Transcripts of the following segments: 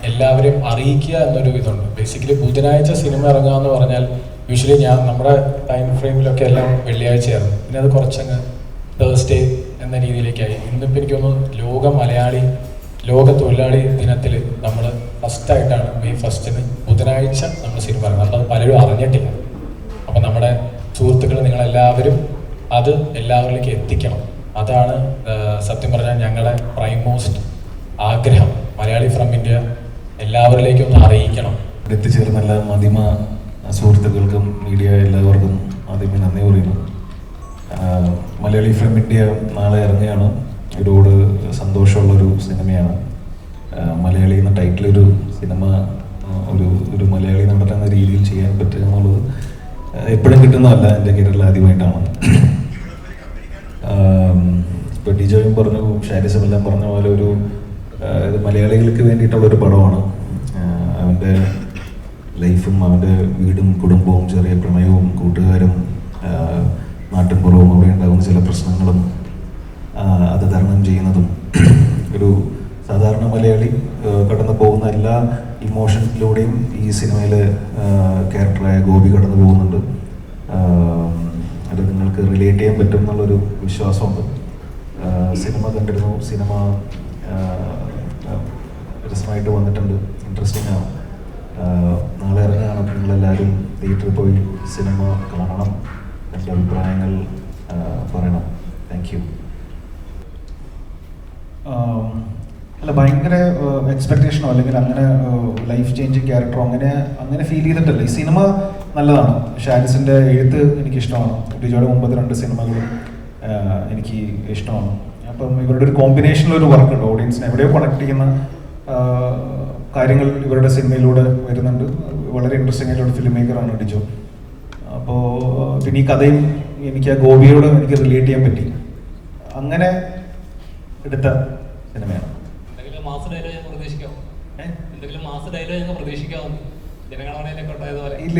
എല്ലാവരെയും അറിയിക്കുക എന്നൊരു ഇതുണ്ട്. ബേസിക്കലി ബുധനാഴ്ച സിനിമ ഇറങ്ങുക എന്ന് പറഞ്ഞാൽ യൂഷ്വലി നമ്മുടെ ടൈം ഫ്രെയിമിലൊക്കെ എല്ലാം വെള്ളിയാഴ്ചയായിരുന്നു. പിന്നെ അത് കുറച്ചങ്ങ് തേഴ്സ്ഡേ എന്ന രീതിയിലേക്കായി. ഇന്നിപ്പോൾ എനിക്ക് തോന്നുന്നു ലോക തൊഴിലാളി ദിനത്തിൽ നമ്മൾ ഫസ്റ്റായിട്ടാണ് May 1 ബുധനാഴ്ച നമ്മൾ സിനിമ ഇറങ്ങുന്നത്. അപ്പോൾ അത് പലരും അറിഞ്ഞിട്ടില്ല. അപ്പം നമ്മുടെ സുഹൃത്തുക്കൾ നിങ്ങളെല്ലാവരും അത് എല്ലാവരിലേക്ക് എത്തിക്കണം. അതാണ് സത്യം പറഞ്ഞാൽ ഞങ്ങളുടെ പ്രൈം മോസ്റ്റ് ആഗ്രഹം. മലയാളി ഫ്രം ഇന്ത്യ എല്ലാവരിലേക്കും ഒന്ന് അറിയിക്കണം. എത്തിച്ചേർന്ന എല്ലാ മാധ്യമ സുഹൃത്തുക്കൾക്കും മീഡിയ എല്ലാവർക്കും ആദ്യമേ നന്ദി പറയുന്നു. മലയാളി ഫ്രം ഇന്ത്യ നാളെ ഇറങ്ങുകയാണ്. ഒരുപാട് സന്തോഷമുള്ളൊരു സിനിമയാണ്. മലയാളി എന്ന ടൈറ്റിലൊരു സിനിമ ഒരു മലയാളി നടത്തുന്ന രീതിയിൽ ചെയ്യാൻ പറ്റുക എന്നുള്ളത് എപ്പോഴും കിട്ടുന്നതല്ല. എൻ്റെ കരിയറിൽ ആദ്യമായിട്ടാണ്. ഇപ്പോൾ ഡിജോയും പറഞ്ഞു, ഷാരിസും എല്ലാം പറഞ്ഞ പോലെ ഇത് മലയാളികൾക്ക് വേണ്ടിയിട്ടുള്ളൊരു പടമാണ്. അവൻ്റെ ലൈഫും അവൻ്റെ വീടും കുടുംബവും ചെറിയ പ്രണയവും കൂട്ടുകാരും നാട്ടിൻപുറവും അവിടെ ഉണ്ടാകുന്ന ചില പ്രശ്നങ്ങളും അത് തരണം ചെയ്യുന്നതും ഒരു സാധാരണ മലയാളി കടന്നു പോകുന്ന എല്ലാ ഇമോഷൻസിലൂടെയും ഈ സിനിമയിൽ ക്യാരക്ടറായ ഗോപി കടന്നു പോകുന്നുണ്ട്. അത് നിങ്ങൾക്ക് റിലേറ്റ് ചെയ്യാൻ പറ്റും എന്നുള്ളൊരു വിശ്വാസമുണ്ട്. സിനിമ കണ്ടിരുന്നു. സിനിമ രസമായിട്ട് വന്നിട്ടുണ്ട്. ഇൻട്രസ്റ്റിംഗ് ആണ്. നാളെ ഇറങ്ങുകയാണ്. അപ്പോൾ നിങ്ങളെല്ലാവരും തിയേറ്ററിൽ പോയി സിനിമ കാണണം. എൻ്റെ അഭിപ്രായങ്ങൾ പറയണം. Thank you. അല്ല, ഭയങ്കര എക്സ്പെക്ടേഷനോ അല്ലെങ്കിൽ അങ്ങനെ ലൈഫ് ചേഞ്ചിങ് ക്യാരക്ടറോ അങ്ങനെ ഫീൽ ചെയ്തിട്ടല്ല. ഈ സിനിമ നല്ലതാണ്. ഷാരിസിൻ്റെ എഴുത്ത് എനിക്കിഷ്ടമാണ്. ഡിജോയുടെ മുമ്പത്തെ 2 സിനിമകളും എനിക്ക് ഇഷ്ടമാണ്. അപ്പം ഇവരുടെ ഒരു കോമ്പിനേഷനിലൊരു വർക്കുണ്ട്. ഓഡിയൻസിനെ എവിടെയോ കണക്ട് ചെയ്യുന്ന കാര്യങ്ങൾ ഇവരുടെ സിനിമയിലൂടെ വരുന്നുണ്ട്. വളരെ ഇൻട്രസ്റ്റിംഗ് ആയിട്ടുള്ള ഫിലിം മേക്കറാണ് ഡിജോ. അപ്പോൾ പിന്നെ ഈ കഥയും എനിക്ക് ആ ഗോപിയോട് എനിക്ക് റിലേറ്റ് ചെയ്യാൻ പറ്റി. അങ്ങനെ എടുത്ത സിനിമയാണ്. ഇല്ല,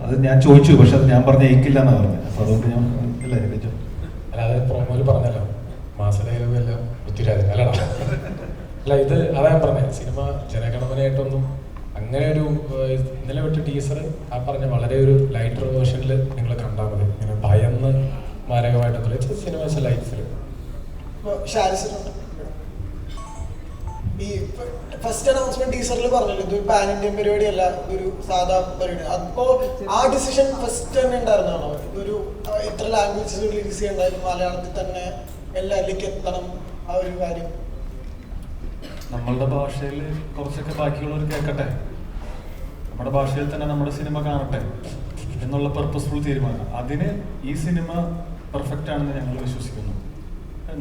അത് ഞാൻ ചോദിച്ചു, പക്ഷെ അത് ഞാൻ പറഞ്ഞ ഏക്കില്ല എന്നാ പറഞ്ഞത്. അപ്പൊ അതുകൊണ്ട് ഞാൻ അല്ലാതെ പ്രൊമോയിൽ പറഞ്ഞല്ലോ മാസ ഡയലോഗ് എല്ലാം പൃഥ്വിരാജ് അല്ലടാ. അല്ല, ഇത് അതാ ഞാൻ പറഞ്ഞത്. സിനിമ ജനഗണമനയായിട്ടൊന്നും അങ്ങനെ ഒരു ഇന്നലെ വിട്ട് ടീസർ ആ പറഞ്ഞ വളരെ ഒരു ലൈറ്റർ വേർഷനിൽ നിങ്ങൾ കണ്ടാൽ മതി. ഇങ്ങനെ ഭയന്ന് മാരകമായിട്ടൊന്നുമില്ല. സിനിമ ലൈഫിൽ ഈ ഫസ്റ്റ് അനൗൺസ്മെന്റ് ടീസറിൽ പറഞ്ഞല്ലോ ഇത് പാൻ ഇന്ത്യൻ പരിപാടിയല്ല, ഒരു സാധാ പരിപാടി. അപ്പോ ആ ഡിസിഷൻ ഫസ്റ്റ് തന്നെ ഉണ്ടായിരുന്നാണോ? ഒരു എത്ര ലാംഗ്വേജസ് റിലീസ് ചെയ്യണ്ടായിരുന്നു? മലയാളത്തിൽ തന്നെ എല്ലാവരിലേക്ക് എത്തണം ആ ഒരു കാര്യം. നമ്മളുടെ ഭാഷയിൽ കുറച്ചൊക്കെ ബാക്കിയുള്ളവർ കേൾക്കട്ടെ, നമ്മുടെ ഭാഷയിൽ തന്നെ നമ്മുടെ സിനിമ കാണട്ടെ എന്നുള്ള പർപ്പസ്ഫുൾ തീരുമാനം. അതിന് ഈ സിനിമ പെർഫെക്റ്റ് ആണെന്ന് ഞങ്ങൾ വിശ്വസിക്കുന്നു.